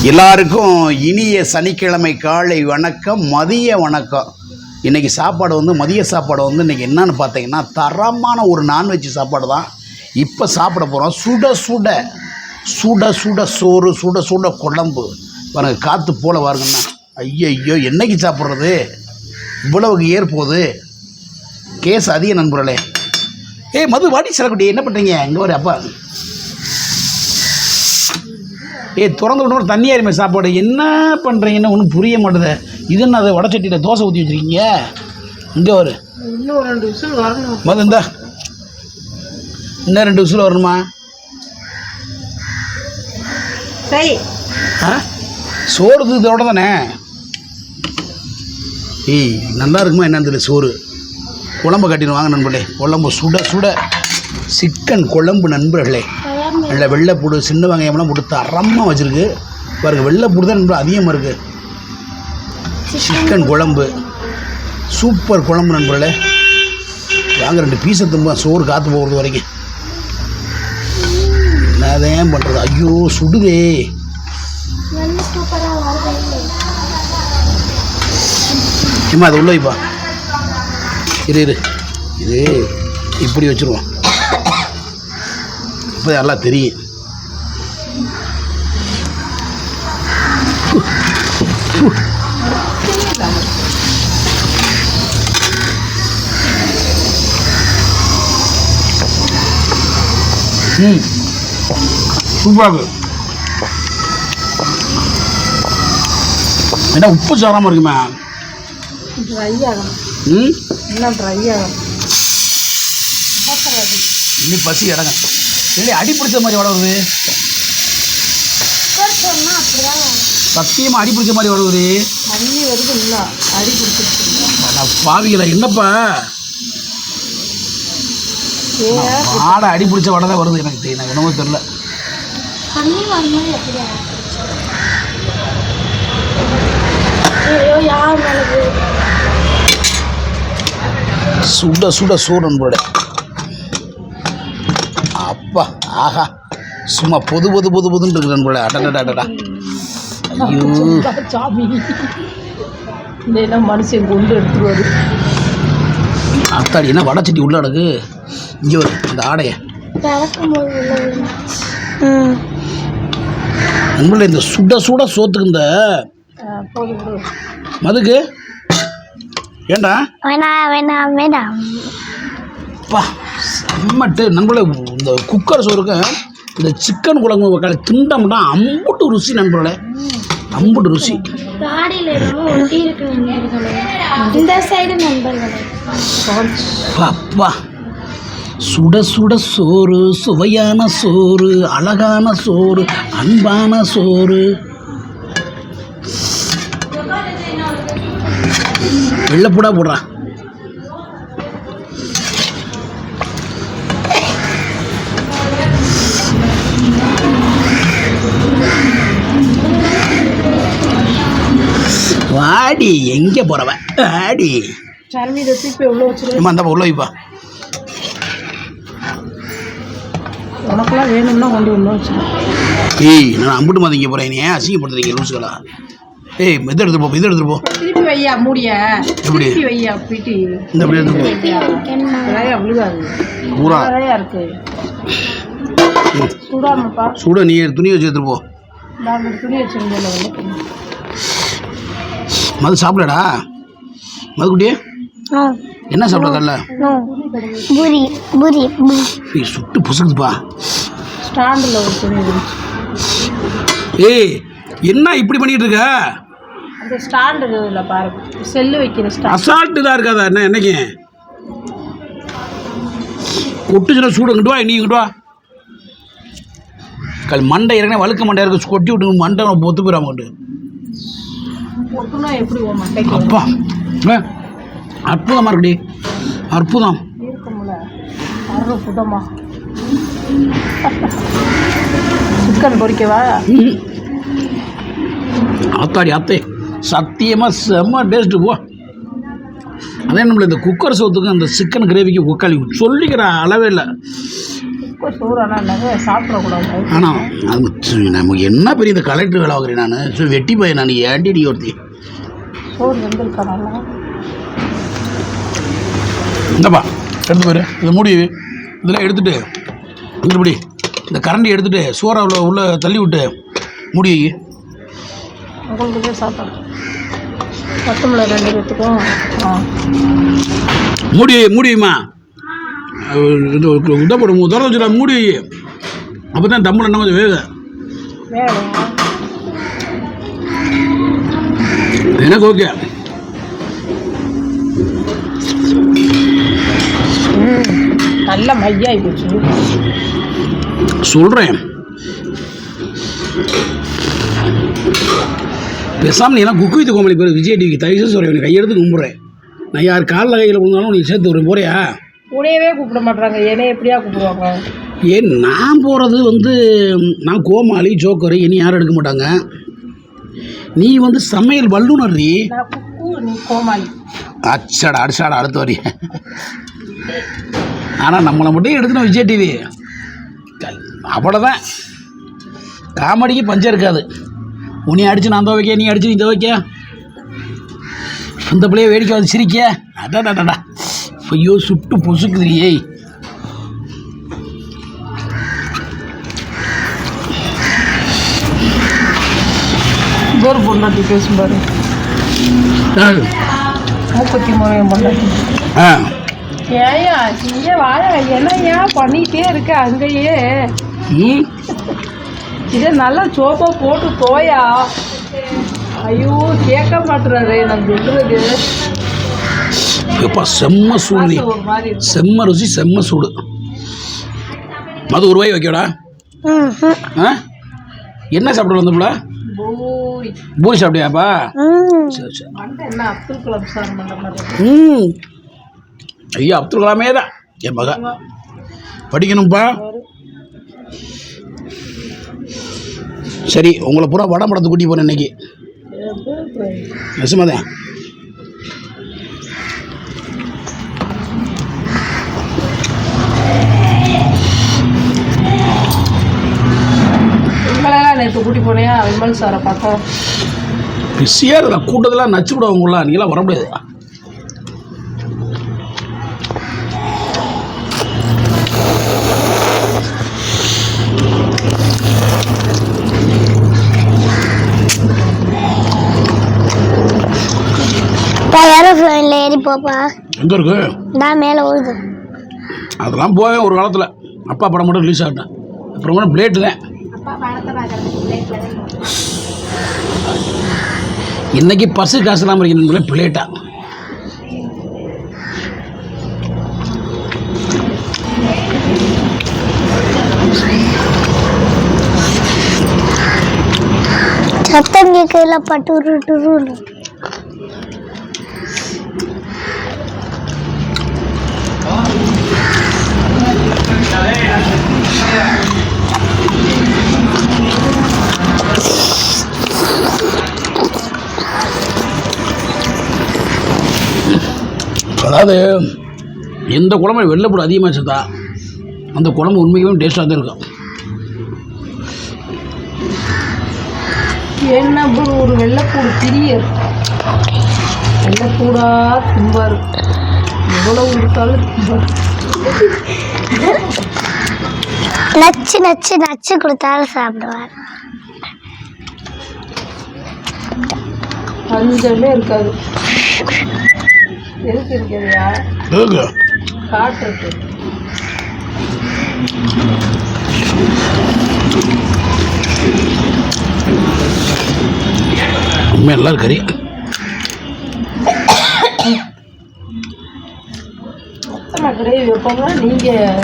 எல்லாருக்கும் இனிய சனிக்கிழமை காலை வணக்கம், மதிய வணக்கம். இன்றைக்கி சாப்பாடு மதிய சாப்பாடு இன்றைக்கி என்னன்னு பார்த்தீங்கன்னா தரமான ஒரு நான்வெஜ் சாப்பாடு தான் இப்போ சாப்பிட போகிறோம். சுட சுட சுட சுட சோறு, சுட சுட குழம்பு பாருங்கள். காற்று போல பாருங்கண்ணா. ஐயோ என்னைக்கு சாப்பிட்றது? இவ்வளவுக்கு ஏர் போகுது. கேஸ் அதிக நண்பர்களே. மது வாடி செல்லக்குட்டி என்ன பண்ணுறீங்க? இங்கே வர அப்பா திறந்து விட்டு தண்ணியாக இருமே சாப்பாடு என்ன பண்ணுறீங்கன்னு ஒன்றும் புரிய மாட்டேது. இது என்ன அதை வடச்சட்டியில் தோசை ஊற்றி வச்சுருக்கீங்க? இங்கே வரு, இன்னும் 2 விசில் வரணும். மது இந்தா இன்னும் 2 விசில் வரணுமா? சரி. சோறு இதோட தானே. நல்லா இருக்குமா என்னன்னு தெரியல. சோறு குழம்பு கட்டின்னு வாங்க நண்பர்களே. குழம்பு சுட சுட சிக்கன் குழம்பு நண்பர்களே. நல்ல வெள்ளைப்பூடு சின்ன வெங்காயம்லாம் போட்டு தரமாக வச்சுருக்கு பாருங்கள். வெள்ளைப்பூடு தான் நண்பர் அதிகமாக இருக்குது. சிக்கன் குழம்பு சூப்பர் குழம்பு நண்பர்களே. வாங்க 2 பீஸை தும்ப சோறு காற்று போகிறது வரைக்கும். என்னதான் பண்ணுறது? ஐயோ சுடுதே. ஏமா அது உள்ள வைப்பா. இரு இது இப்படி வச்சுருவோம். இப்போ நல்லா தெரியும். சூப்பராக என்ன உப்பு சாராமல் இருக்குமே. ட்ரை ஆகும். இன்னும் ட்ரை ஆகும். இன்னும் பசி இடங்க இல்லை அடி பிடிச்ச மாதிரி வளருது. சத்தியமாக அடி பிடிச்ச மாதிரி வளருது. தண்ணி வருது இல்லை அடி பிடிச்சிருச்சு. பாவிகளா என்னப்பா ஆடை அடி பிடிச்ச வடை தான் வருது. எனக்கு என்னமோ தெரியல. சுட சுட சோறு நண்போட அப்பா. ஆஹா சும்மா பொது பொதுன்னு இருக்கு நண்போட. அடடா ஐயோ இந்த மனுஷன் கொண்டு எடுத்துருவாரு. அத்தாடி என்ன வடச்சட்டி உள்ள அடக்கு. இங்கே வரும் அந்த ஆடையை நண்பர்களே. இந்த சுட சுட சோத்துக்கு இந்த மதுக்கு ஏண்டா அப்பா செம்மட்டு நண்பர்களே. இந்த குக்கர் சோறுக்கு இந்த சிக்கன் குழம்பு திண்டம்னா அம்புட்டு ருசி நண்பர்களே, அம்புட்டு ருசி. அப்பா சுட சுட சோறு, சுவையான சோறு, அழகான சோறு, அன்பான சோறு. வெள்ளைப்பூடா போடுறா. வாடி எங்கே போகிறவன் வாடி. அந்த உள்ள வைப்பா. உனக்கெல்லாம் வேணும்னா கொண்டு உள்ள வச்சு. நான் அம்பிட்டு மாதிரிங்க போகிறேன். நீ அசிங்கப்படுத்துறீங்க லூசுகளா. இது எடுத்துட்டு போ, இது எடுத்துட்டு போ. திருப்பி வையா மூடிய. எப்படி வையா பிடி இந்த அப்படி எடுத்துட்டு போ. விழுகாது பூரா இருக்கு. சுடாமப்பா சுட. நீ துணி வச்சு எடுத்துட்டு போ. நான் துணி வச்சிருந்தேன். மது சாப்பிடடா மதுக்குட்டியே. என்ன சாப்பிட்றதில்ல? சுட்டு புசுக்குதுப்பா. ஸ்டாண்டில் ஒரு துணி என்ன இப்படி பண்ணிட்டு இருக்க? அந்த ஸ்டாண்டு இல்லை பாருங்க, செல்லு வைக்கிற ஸ்டாண்ட். அசால்ட்டு தான் இருக்காதா என்ன? என்னைக்கு கொட்டுச்சுன்னா சூடு. இங்கிட்டு வா, நீ இங்கிட்டு வா. மண்டை ஏற்கனவே வழுக்க மண்டையா இருக்கு. கொட்டி விட்டு மண்டை ஒத்து போயிடாம கொண்டு. எப்படி அப்பா அற்புதமாக இருக்குடி, அற்புதம். அற்புதமா. சிக்கன் பொரிக்கவா? ஆத்தாடி ஆத்தே சத்தியமாக செம்ம டேஸ்ட்டு போ. அதே நம்மள இந்த குக்கர் சோத்துக்கும் அந்த சிக்கன் கிரேவிக்கு உக்காளி சொல்லிக்கிற அளவே இல்லை. உப்பு சோறு ஆனால் சாப்பிடக்கூடாது. ஆனால் அது நமக்கு என்ன பெரிய இந்த கலெக்டர் வேலை வாங்குறேன் நான். ஸோ வெட்டி போய் நான் ஏன்டி ஒருத்தி சோறு வெந்திருக்கா நல்லா. இந்தப்பா எடுத்து போயிரு. இதை மூடி இதெல்லாம் எடுத்துகிட்டு இப்படி இந்த கரண்டி எடுத்துகிட்டு சோறை உள்ள தள்ளி விட்டு மூடி வை. உங்களுக்கு சாப்பாடு பத்துமில்ல 2 பேத்துக்கும். மூடி வைமா. இதை போடு திற வச்சுடா மூடி வை. அப்போ தான் தம்மில் என்ன கொஞ்சம் வேக எனக்கு ஓகே. நல்ல மையாகி போச்சு சொல்கிறேன். பேசாமல் நீ எல்லாம் குக்கு வித்து கோமலி போய் விஜய் டிவிக்கு தயவுசு சொல்கிறேன். கையெடுத்து கும்பிட்றேன். நான் யார் காலில் கையில் கொடுத்தாலும் நீ சேர்த்து வருவேன். போறியா? உனையவே கூப்பிட மாட்டாங்க. என்னை எப்படியா கூப்பிடுவாங்க? ஏன் நான் போகிறது நான் கோமாளி ஜோக்கரு இனி யாரும் எடுக்க மாட்டாங்க. நீ சமையல் வல்லுனர். நீ கோமாளி அச்சாடா அடிச்சாடா அடுத்த வரி. ஆனால் நம்மளை மட்டும் எடுத்துனோம் விஜய் டிவி அவ்வளோதான். காமெடிக்கு பஞ்சம் இருக்காது. உன்னை அடித்து நான் துவைக்க, நீ அடித்து நீ துவைக்க, அந்த பிள்ளைய வேடிக்கை வந்து சிரிக்க. அடாடாடா ஐயோ சுட்டு பொசுக்குதுரியே. ஒரு பொண்டாட்டி பேசும் பாரு. மூக்குத்தி முறையும் பொண்டாட்டி. ஏயா இங்கே வாயா என்ன ஏன் பண்ணிகிட்டே இருக்க அங்கேயே? இதை நல்லா சோப்பா போட்டு தோயா. ஐயோ கேட்க மாட்டுறாரு நான் சொல்றது. எப்பா செம்ம சூடு, செம்ம ருசி, செம்ம சூடு. அது ஒரு வாய் வைக்கடா. என்ன சாப்பிட வந்தப்பல? பூரி சாப்பிட்டியாப்பா? சரி சரி. என்ன அப்துல் கலாம் சார் பண்ணுற மாதிரி. ஐயா அப்துல் கலாமே தான் என் மகன். படிக்கணும்ப்பா. சரி உங்களை பூரா வடம் படத்து கூட்டி போகிறேன் இன்னைக்கு. நெசமாதான் உங்களெல்லாம் நேற்று கூட்டி போனியா விமல் சாரை பார்த்தோம். பிஸியாக இருக்கிற கூட்டத்தில் நச்சு விடுவாங்களா? நீங்களாம் வர முடியாது. ஏரோப்ளேன்ல ஏறி போப்பா. எங்கே இருக்கு? நான் மேலே ஓடுது. அதெல்லாம் போவேன் ஒரு காலத்தில். அப்பா படம் மட்டும் ரிலீஸ் ஆகிட்டேன். அப்புறமா பிளேட்டு தான். இன்னைக்கு பஸ்ஸு காசு இல்லாமல் இருக்கணும் பிளேட்டா. சத்தம் கேட்கல பட்டுரு டுருன்னு. அதாவது எந்த குழம்பு வெள்ளைப்பூடு அதிகமாக வச்சுருந்தா அந்த குழம்பு உண்மைக்குமே டேஸ்ட்டாக தான் இருக்கும். என்ன ஒரு வெள்ளைப்பூடு திரியர் வெள்ளைப்பூடா திம்பார். எவ்வளோ கொடுத்தாலும் திம்பார். நச்சு நச்சு நச்சு கொடுத்தாலும் சாப்பிடுவார். பஞ்சமே இருக்காது. எதுக்கு இருக்கிறியா? காட்டுறது எல்லாரும் கறி மொத்தமாக கிரேவி வைப்போம்னா நீங்கள்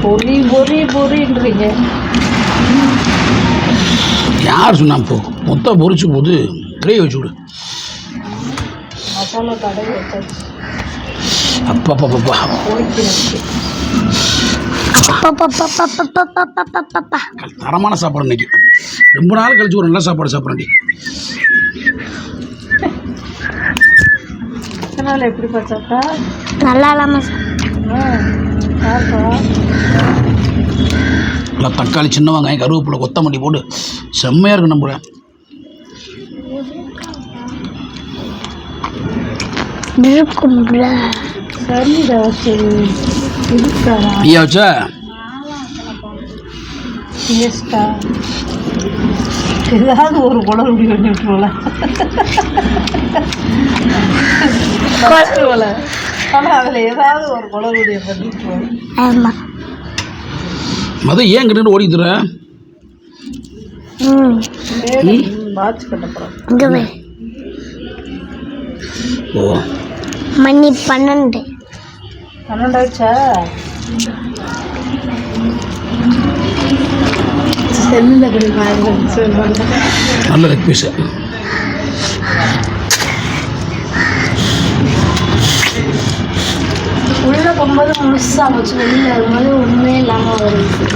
பொறி பொறி பொறின்றீங்க. யார் சொன்னா? போ மொத்தம் பொரிச்சு போது கிரேவி வச்சு விடு. மசாலா தடவை வச்சாச்சு. அப்பப்பா தரமான சாப்பாடு இன்னைக்கு. ரொம்ப நாள் கழிச்சு ஒரு நல்ல சாப்பாடு சாப்பிட்றேன். இதனால் எப்படி பார்த்தா நல்லா இல்லாமல் யாருப்பா இல்லை தக்காளி, சின்ன வெங்காயம், கருவேப்பிலை, கொத்தமல்லி போட்டு செம்மையாக இருக்கு நம்மள. ஐயா வச்சா ஏதாவது ஒரு குளம் பண்ணி விட்டுருவோம்ல. ஆனால் அதில் ஏதாவது ஒரு குளறுடைய பண்ணி விட்டுருவோம். ஆமாம். மத ஏன் கிட்ட ஓடித்துற? வாட்ச் பண்ணப்பறம் இங்கே போய் ஓ மணி 12 ஆச்சா? செல்லில் கிடையாது. நல்ல லெக் பீஸு. உள்ளே போகும்போது முழுசாக போச்சு, வெளியில் வரும்போது ஒன்றுமே இல்லாமல் வருது.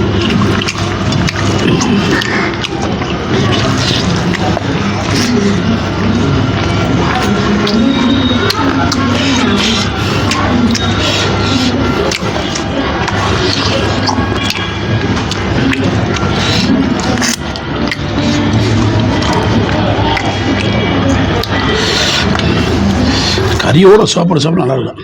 கறியோட சாப்பாடு சாப்பிட நல்லா இருக்கும்.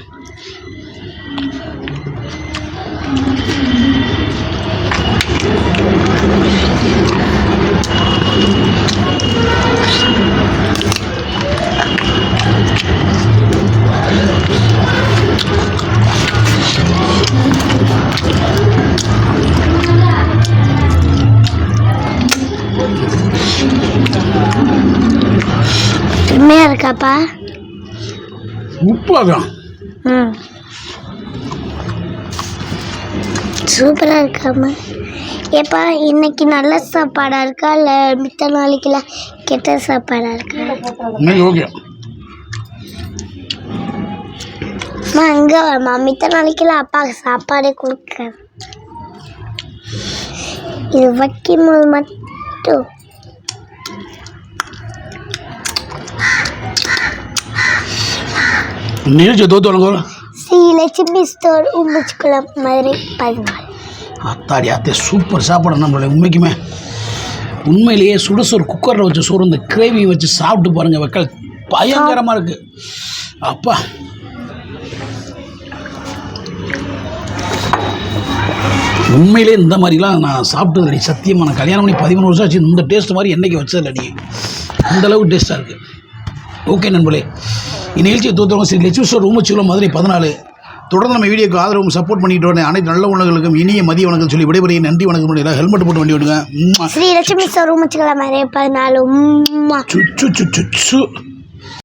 உண்மையாக இருக்காப்பா? உப்பாதான். சூப்பராக இருக்காம. ஏப்பா இன்னைக்கு நல்ல சாப்பாடாக இருக்கா இல்லை மித்த நாளைக்குலாம் கெட்ட சாப்பாடாக இருக்கா? இன்னைக்கு ஓகே. அம்மா அங்கே வாம்மா, மித்த நாளைக்குலாம் அப்பாவுக்கு சாப்பாடே கொடுக்காது. இது வைக்கும்போது மட்டும் நிகழ்ச்சி தோத்து வழங்க. ஸ்ரீ லட்சுமி ஸ்டோர், உம்புச்சிக்குளம், மதுரை 14. அத்தாடி அத்தே சூப்பர் சாப்பாடு நம்மள. உண்மைக்குமே உண்மையிலேயே சுடசோறு குக்கரில் வச்ச சோறு இந்த கிரேவி வச்சு சாப்பிட்டு பாருங்கள். வைக்கல் பயங்கரமாக இருக்குது. அப்பா உண்மையிலே இந்த மாதிரிலாம் நான் சாப்பிட்டது இல்லடி. சத்தியமாக நான் கல்யாணம் பண்ணி 13 வருஷம் ஆச்சு. இந்த டேஸ்ட் மாதிரி என்றைக்கு வச்சது இல்லடி. அந்தளவுக்கு டேஸ்ட்டாக இருக்குது. ஓகே நண்பர்களே, இந்நிகழ்ச்சியை தோற்றுறவங்க ஸ்ரீ லட்சுமி ஸ்டோர், உம்புச்சிக்குளம், மதுரை 14. தொடர்ந்து நம்ம வீடியோக்கு ஆதரவும் சப்போர்ட் பண்ணிட்டு வரேன். அனைத்து நல்ல உணவுகளுக்கும் இனிய மதிய வணக்கம் சொல்லி விடைபெறுகிறேன். நன்றி வணக்கம். முடியல ஹெல்மெட் போட்டு வண்டி விடுங்க. ஸ்ரீ லட்சுமி ஸ்டோர், உம்புச்சிக்குளம், மதுரை 14. சுச்சு